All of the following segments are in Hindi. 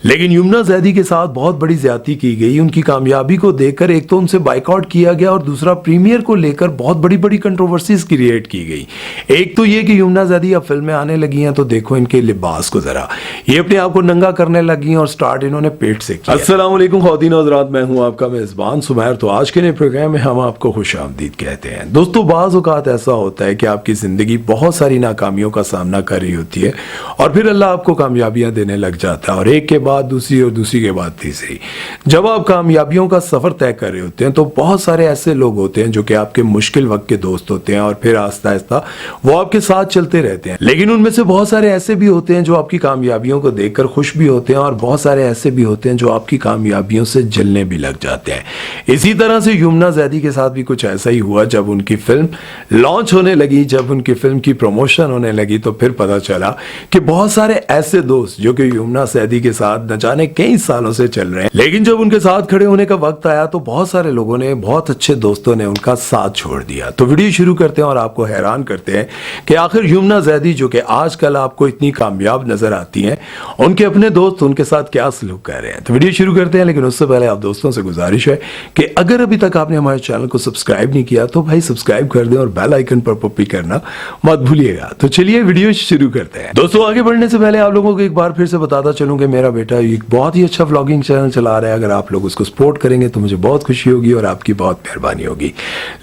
लेकिन यमुना जैदी के साथ बहुत बड़ी ज्यादती की गई। उनकी कामयाबी को देखकर एक तो उनसे बाइकआउट किया गया और दूसरा प्रीमियर को लेकर बहुत बड़ी बड़ी कंट्रोवर्सीज क्रिएट की गई। एक तो ये कि यमुना जैदी अब फिल्में आने लगी हैं तो देखो इनके लिबास को जरा, ये अपने आप को नंगा करने लगी और स्टार्ट इन्होंने पेट से किया। अस्सलाम वालेकुम ख़वातीन और हज़रात, मैं हूं आपका मेज़बान सुमैर। तो आज के नए प्रोग्राम में हम आपको खुशामदीद कहते हैं। दोस्तों, बाज़ औक़ात ऐसा होता है कि आपकी ज़िंदगी बहुत सारी नाकामियों का सामना कर रही होती है और फिर अल्लाह आपको कामयाबियाँ देने लग जाता है और एक के बाद दूसरी और दूसरी के बाद तीसरी। जब आप कामयाबियों का सफर तय कर रहे होते हैं तो बहुत सारे ऐसे लोग होते हैं जो कि आपके मुश्किल वक्त के दोस्त होते हैं और फिर आहिस्ता आहिस्ता वो आपके साथ चलते रहते हैं। लेकिन उनमें से बहुत सारे ऐसे भी होते हैं जो आपकी कामयाबियों को देखकर खुश भी होते हैं और बहुत सारे ऐसे भी होते हैं जो आपकी कामयाबियों से जलने भी लग जाते हैं। इसी तरह से यमुना जैदी के साथ भी कुछ ऐसा ही हुआ। जब उनकी फिल्म लॉन्च होने लगी, जब उनकी फिल्म की प्रमोशन होने लगी तो फिर पता चला कि बहुत सारे ऐसे दोस्त जो कि यमुना जैदी के साथ न जाने कई सालों से चल रहे हैं, लेकिन जब उनके साथ खड़े होने का वक्त आया तो बहुत सारे लोगों ने, बहुत अच्छे दोस्तों ने उनका साथ छोड़ दिया। तो वीडियो शुरू करते हैं और आपको हैरान करते हैं कि आखिर यमुना जैदी जो कि आजकल आपको इतनी कामयाब नजर आती हैं, उनके अपने दोस्त उनके साथ क्या सलूक कर रहे हैं। तो वीडियो शुरू करते हैं, लेकिन उससे पहले आप दोस्तों से गुजारिश है कि अगर अभी तक आपने हमारे चैनल को सब्सक्राइब नहीं किया तो भाई सब्सक्राइब कर दें और बेल आइकन पर पप्पी करना मत भूलिएगा। तो चलिए वीडियो शुरू करते हैं। दोस्तों, आगे बढ़ने से पहले आप लोगों को एक बार फिर से बताता चलूं कि मेरा बेटा एक बहुत ही अच्छा व्लॉगिंग चैनल चला रहा है। अगर आप लोग उसको सपोर्ट करेंगे तो मुझे बहुत खुशी होगी और आपकी बहुत मेहरबानी होगी।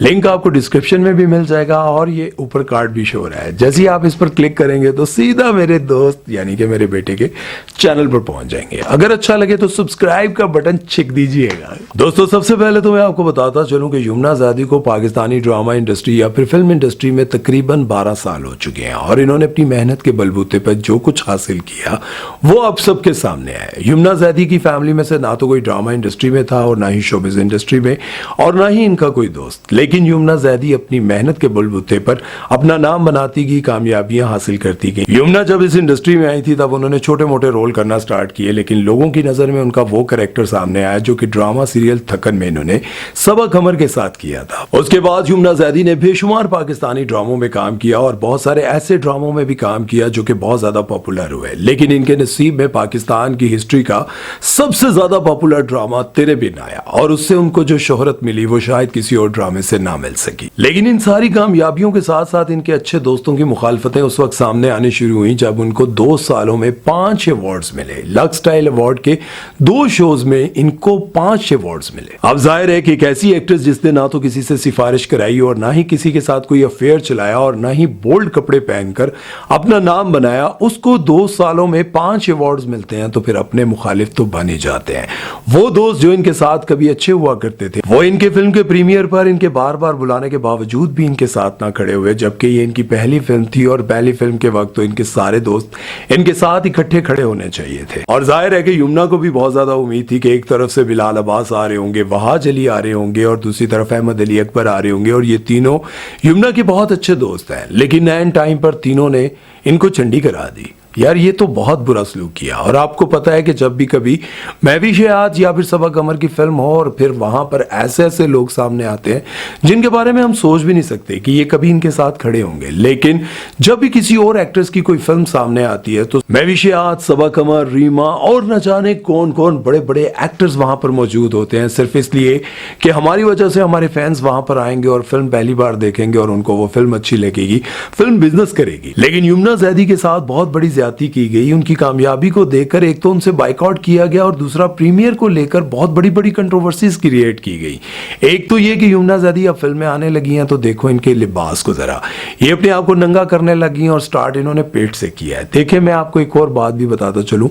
लिंक आपको डिस्क्रिप्शन में भी मिल जाएगा और ये ऊपर कार्ड भी शो हो रहा है। जैसे ही आप इस पर क्लिक करेंगे तो सीधा मेरे दोस्त यानी कि मेरे बेटे के चैनल पर पहुंच जाएंगे। अगर अच्छा लगे तो सब्सक्राइब का बटन छिक दीजिएगा। दोस्तों, सबसे पहले तो मैं आपको बताता चलूं कि यमुना जैदी को पाकिस्तानी ड्रामा इंडस्ट्री या फिर फिल्म इंडस्ट्री में तकरीबन 12 साल हो चुके हैं और इन्होंने अपनी मेहनत के बलबूते पर जो कुछ हासिल किया वो अब सबके सामने है। यमुना जैदी की फैमिली में से ना तो कोई ड्रामा इंडस्ट्री में था और ना ही शोबिज़ इंडस्ट्री में और ना ही इनका कोई दोस्त, लेकिन यमुना जैदी अपनी मेहनत के बलबूते पर अपना नाम बनाती गई, कामयाबियां हासिल करती गई। यमुना जब इस इंडस्ट्री में आई थी तब उन्होंने छोटे मोटे रोल करना स्टार्ट किए, लेकिन लोगों की नजर में उनका वो कैरेक्टर सामने आया जो कि ड्रामा सीरियल थकन में इन्होंने सबा कमर के साथ किया था। उसके बाद यमुना जैदी ने बेशुमार पाकिस्तानी ड्रामों में काम किया और बहुत सारे ऐसे ड्रामों में भी काम किया जो कि बहुत ज्यादा पॉपुलर हुए, लेकिन इनके नसीब में पाकिस्तान की हिस्ट्री का सबसे ज्यादा पॉपुलर ड्रामा तेरे बिन आया और उससे उनको जो शोहरत मिली वो शायद किसी और ड्रामे से ना मिल सकी। लेकिन इन सारी कामयाबियों के साथ साथ इनके अच्छे दोस्तों की मुखालफतें उस वक्त सामने आनी शुरू हुई जब उनको 2 सालों में 5 अवार्ड्स मिले। लक्स स्टाइल अवार्ड के 2 शोज में इनको 5 अवार्ड्स मिले। अब जाहिर है कि एक ऐसी एक्ट्रेस जिसने ना तो किसी से सिफारिश कराई और ना ही किसी के साथ कोई अफेयर चलाया और ना ही बोल्ड कपड़े पहनकर अपना नाम बनाया, उसको 2 सालों में 5 अवार्ड्स मिलते हैं तो फिर अपने मुखालिफ तो बन ही जाते हैं। वो दोस्त जो इनके साथ कभी अच्छे हुआ करते थे वो इनके फिल्म के प्रीमियर पर इनके बार बार बुलाने के बावजूद भी इनके साथ ना खड़े हुए, जबकि ये इनकी पहली फिल्म थी और पहली फिल्म के वक्त तो इनके सारे दोस्त इनके साथ इकट्ठे खड़े होने चाहिए थे। और जाहिर है कि यमुना को भी बहुत ज्यादा उम्मीद थी कि एक तरफ से बिलाल अब्बास आ रहे होंगे, वहाज अली आ रहे होंगे और दूसरी तरफ अहमद अली अकबर आ रहे होंगे और ये तीनों यमुना के बहुत अच्छे दोस्त हैं, लेकिन एंड टाइम पर तीनों ने इनको चंडी करा दी। यार ये तो बहुत बुरा सलूक किया। और आपको पता है कि जब भी कभी महवी आज या फिर सबा कमर की फिल्म हो और फिर वहां पर ऐसे ऐसे लोग सामने आते हैं जिनके बारे में हम सोच भी नहीं सकते कि ये कभी इनके साथ खड़े होंगे, लेकिन जब भी किसी और एक्ट्रेस की कोई फिल्म सामने आती है तो महवी आज, सबा कमर, रीमा और न जाने कौन कौन बड़े बड़े एक्टर्स वहां पर मौजूद होते हैं, सिर्फ इसलिए कि हमारी वजह से हमारे फैंस वहां पर आएंगे और फिल्म पहली बार देखेंगे और उनको वो फिल्म अच्छी लगेगी, फिल्म बिजनेस करेगी। लेकिन यमुना जैदी के साथ बहुत बड़ी की गई। उनकी कामयाबी को देखकर एक तो उनसे बाइकआउट किया गया और दूसरा प्रीमियर को लेकर बहुत बड़ी बड़ी कंट्रोवर्सीज क्रिएट की गई। एक तो ये कि यमुना जैदी अब फिल्में आने लगी हैं तो देखो इनके लिबास को जरा, ये अपने आप को नंगा करने लगी और स्टार्ट इन्होंने पेट से किया है। देखिए, मैं आपको एक और बात भी बताता चलूं,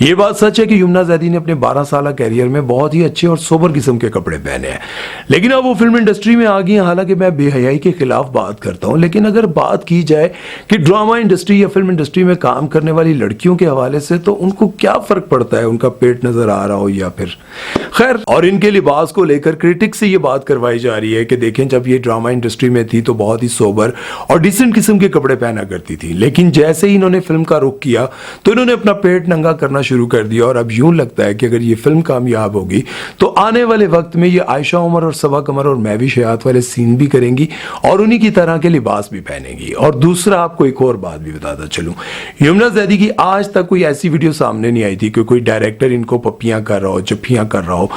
ये बात सच है कि यमुना जैदी ने अपने 12 साल कैरियर में बहुत ही अच्छे और सोबर किस्म के कपड़े पहने हैं, लेकिन अब वो फिल्म इंडस्ट्री में आ गई हैं। हालांकि मैं बेहयाई के खिलाफ बात करता हूं, लेकिन अगर बात की जाए कि ड्रामा इंडस्ट्री या फिल्म इंडस्ट्री में काम करने वाली लड़कियों के हवाले से तो उनको क्या फर्क पड़ता है उनका पेट नजर आ रहा हो या फिर खैर। और इनके लिबास को लेकर क्रिटिक से ये बात करवाई जा रही है कि देखें, जब ये ड्रामा इंडस्ट्री में थी तो बहुत ही सोबर और डिसेंट किस्म के कपड़े पहना करती थी, लेकिन जैसे ही इन्होंने फिल्म का रुख किया तो इन्होंने अपना पेट नंगा करना शुरू कर दिया। और अब यूं लगता है कि अगर ये फिल्म कामयाब होगी तो आने वाले वक्त में ये आयशा उमर और सबा कमर और महवी हयात वाले सीन भी करेंगी और उन्हीं की तरह के लिबास भी पहनेंगी। और दूसरा, आपको एक और बात भी बताता चलूं, यमुना यमुना जैदी की आज तक कोई ऐसी वीडियो सामने नहीं आई थी कि कोई डायरेक्टर इनको पप्पियां कर रहा हो, जफ्फियां कर रहा हो,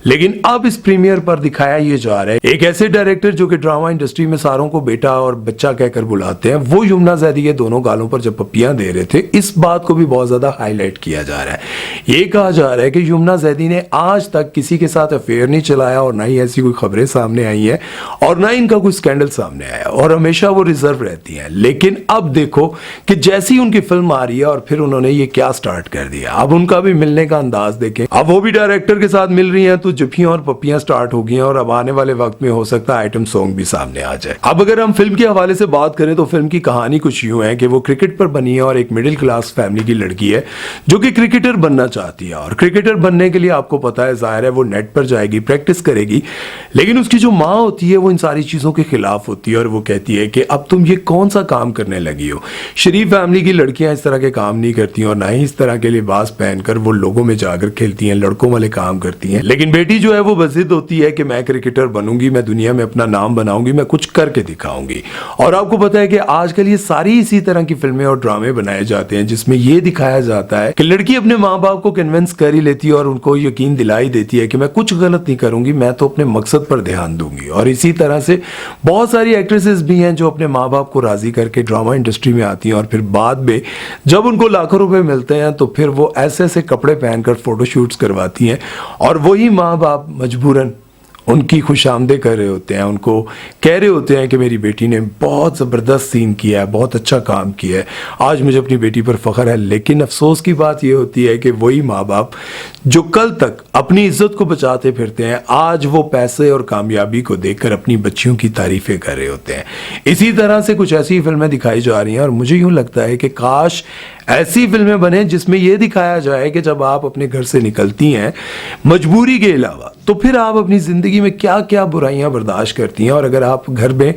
लेकिन अब इस प्रीमियर पर दिखाया ये जा रहा है एक ऐसे डायरेक्टर जो कि ड्रामा इंडस्ट्री में सारों को बेटा और बच्चा कहकर बुलाते हैं, वो यमुना जैदी के दोनों गालों पर जब पप्पियां दे रहे थे, इस बात को भी बहुत ज्यादा हाईलाइट किया जा रहा है। ये कहा जा रहा है कि यमुना जैदी ने आज तक किसी के साथ अफेयर नहीं चलाया और ना ही ऐसी कोई खबरें सामने आई है और ना इनका कोई स्कैंडल सामने आया और हमेशा वो रिजर्व रहती हैं। लेकिन अब देखो कि जैसी उनकी फिल्म आ रही है और फिर उन्होंने ये क्या स्टार्ट कर दिया, अब उनका भी मिलने का अंदाज देखें। अब वो भी डायरेक्टर के साथ मिल रही हैं तो जफ्फियां और पप्पियां स्टार्ट हो गई हैं और अब आने वाले वक्त में हो सकता है आइटम सॉन्ग भी सामने आ जाए। अब अगर हम फिल्म के हवाले से बात करें तो फिल्म की कहानी कुछ यूं है कि वो क्रिकेट पर बनी है और एक मिडिल क्लास फैमिली की लड़की है जो कि क्रिकेटर बनना चाहती है और क्रिकेटर बनने के लिए आपको पता है, जाहिर है, वो नेट पर जाएगी, प्रैक्टिस करेगी, लेकिन उसकी जो माँ होती है वो इन सारी चीजों के खिलाफ होती है और वो कहती है कि अब तुम ये कौन सा काम करने लगी हो। शरीफ फैमिली की लड़कियां इस तरह के काम नहीं करती और ना ही इस तरह के लिबास पहनकर वो लोगों में जाकर खेलती हैं, लड़कों वाले काम करती हैं। लेकिन बेटी जो है वो बजिद होती है कि मैं क्रिकेटर बनूंगी, मैं दुनिया में अपना नाम बनाऊंगी, मैं कुछ करके दिखाऊंगी। और आपको पता है कि आजकल ये सारी इसी तरह की फिल्में और ड्रामे बनाए जाते हैं जिसमें ये दिखाया जाता है कि लड़की अपने माँ बाप को कन्विंस कर ही लेती है और उनको यकीन दिलाई देती है कि मैं कुछ गलत नहीं करूंगी, मैं तो अपने मकसद पर ध्यान दूंगी। और इसी तरह से बहुत सारी एक्ट्रेसेस भी हैं जो अपने माँ बाप को राजी करके ड्रामा इंडस्ट्री में आती हैं और फिर बाद में जब उनको लाखों रुपए मिलते हैं तो फिर वो ऐसे ऐसे कपड़े पहनकर फोटोशूट्स करवाती हैं और वही माँ बाप मजबूरन उनकी खुशामदे कर रहे होते हैं, उनको कह रहे होते हैं कि मेरी बेटी ने बहुत ज़बरदस्त सीन किया है, बहुत अच्छा काम किया है, आज मुझे अपनी बेटी पर फ़ख्र है। लेकिन अफसोस की बात यह होती है कि वही माँ बाप जो कल तक अपनी इज्जत को बचाते फिरते हैं, आज वो पैसे और कामयाबी को देखकर अपनी बच्चियों की तारीफ़ें कर रहे होते हैं। इसी तरह से कुछ ऐसी फिल्में दिखाई जा रही हैं और मुझे यूँ लगता है कि काश ऐसी फिल्में बने जिसमें यह दिखाया जाए कि जब आप अपने घर से निकलती हैं मजबूरी के अलावा, तो फिर आप अपनी ज़िंदगी में क्या क्या बुराइयां बर्दाश्त करती हैं और अगर आप घर में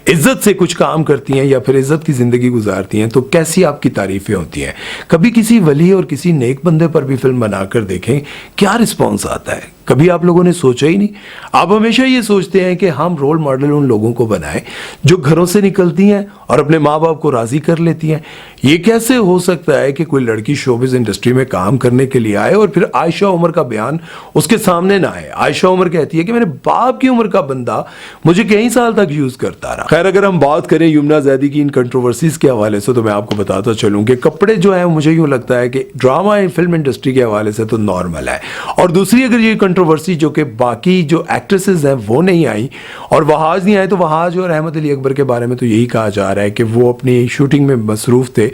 इज्जत से कुछ काम करती हैं या फिर इज्जत की ज़िंदगी गुजारती हैं तो कैसी आपकी तारीफ़ें होती हैं। कभी किसी वली और किसी नेक बंदे पर भी फिल्म बनाकर देखें, क्या रिस्पॉन्स आता है, कभी आप लोगों ने सोचा ही नहीं। आप हमेशा ये सोचते हैं कि हम रोल मॉडल उन लोगों को बनाएं जो घरों से निकलती हैं और अपने माँ बाप को राज़ी कर लेती हैं। ये कैसे हो सकता है कि कोई लड़की शोबिज़ इंडस्ट्री में काम करने के लिए आए और फिर आयशा उमर का बयान उसके सामने ना आए। आयशा उमर कहती है कि मेरे बाप की उम्र का बंदा मुझे कई साल तक यूज करता रहा। खैर, अगर हम बात करें यमुना जैदी की इन कंट्रोवर्सीज के हवाले से तो मैं आपको बताता चलूं कि कपड़े जो है मुझे यूं लगता है कि ड्रामा एंड फिल्म इंडस्ट्री के हवाले से तो नॉर्मल है। और दूसरी अगर ये कंट्रोवर्सी जो कि बाकी जो एक्ट्रेसेस हैं वो नहीं आई और वहाज नहीं आए, तो वहाज और अहमद अली अकबर के बारे में तो यही कहा जा रहा है कि वो अपनी शूटिंग में मसरूफ थे,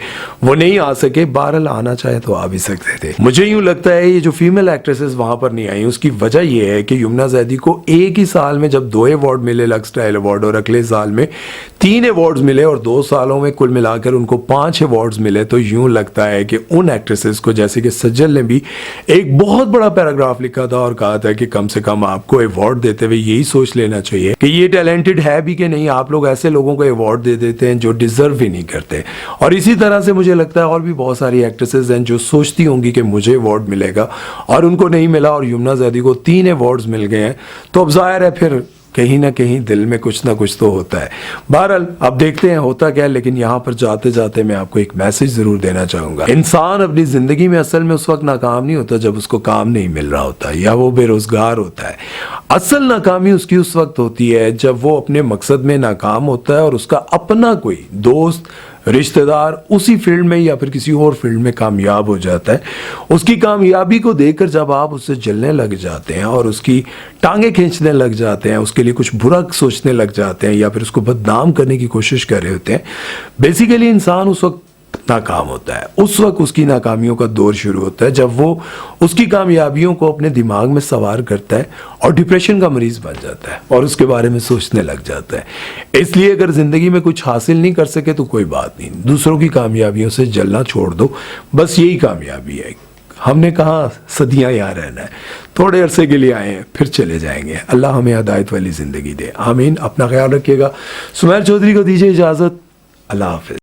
वो नहीं आ सके। बहरहाल आना चाहे तो आ भी सकते थे। मुझे यूं लगता है ये जो फीमेल एक्ट्रेसेस वहां पर नहीं आई उसकी वजह यह है कि यमुना जैदी को एक ही साल में जब 2 अवार्ड मिले, लक्स स्टाइल अवार्ड, और अगले साल में 3 अवार्ड्स मिले और 2 सालों में कुल मिलाकर उनको 5 अवार्ड्स मिले, तो यूं लगता है कि उन एक्ट्रेसेस को, जैसे कि सज्जल ने भी एक बहुत बड़ा पैराग्राफ लिखा था और कहा था कि कम से कम आपको अवार्ड देते हुए यही सोच लेना चाहिए कि ये टैलेंटेड है भी कि नहीं। आप लोग ऐसे लोगों को अवार्ड दे देते हैं जो डिजर्व ही नहीं करते। और इसी तरह से मुझे लगता है और भी बहुत सारी एक्ट्रेसेस हैं जो सोचती होंगी कि मुझे अवार्ड मिलेगा और उनको नहीं मिला और यमुना जैदी को 3 अवार्ड्स मिल गए हैं, तो अब जाहिर है फिर कहीं ना कहीं दिल में कुछ ना कुछ तो होता है। बहरहाल अब देखते हैं होता क्या है। लेकिन यहाँ पर जाते जाते मैं आपको एक मैसेज जरूर देना चाहूंगा। इंसान अपनी जिंदगी में असल में उस वक्त नाकाम नहीं होता जब उसको काम नहीं मिल रहा होता या वो बेरोजगार होता है। असल नाकामी उसकी उस वक्त होती है जब वो अपने मकसद में नाकाम होता है और उसका अपना कोई दोस्त, रिश्तेदार उसी फील्ड में या फिर किसी और फील्ड में कामयाब हो जाता है। उसकी कामयाबी को देखकर जब आप उससे जलने लग जाते हैं और उसकी टांगे खींचने लग जाते हैं, उसके लिए कुछ बुरा सोचने लग जाते हैं या फिर उसको बदनाम करने की कोशिश कर रहे होते हैं, बेसिकली इंसान उस वक्त नाकाम होता है। उस वक्त उसकी नाकामियों का दौर शुरू होता है जब वो उसकी कामयाबियों को अपने दिमाग में सवार करता है और डिप्रेशन का मरीज बन जाता है और उसके बारे में सोचने लग जाता है। इसलिए अगर जिंदगी में कुछ हासिल नहीं कर सके तो कोई बात नहीं, दूसरों की कामयाबियों से जलना छोड़ दो, बस यही कामयाबी है। हमने कहा सदियां यहाँ रहना है, थोड़े अरसे के लिए आए हैं फिर चले जाएंगे। अल्लाह हमें हिदायत वाली जिंदगी दे, आमीन। अपना ख्याल रखिएगा। सुमैर चौधरी को दीजिए इजाजत। अल्लाह हाफिज।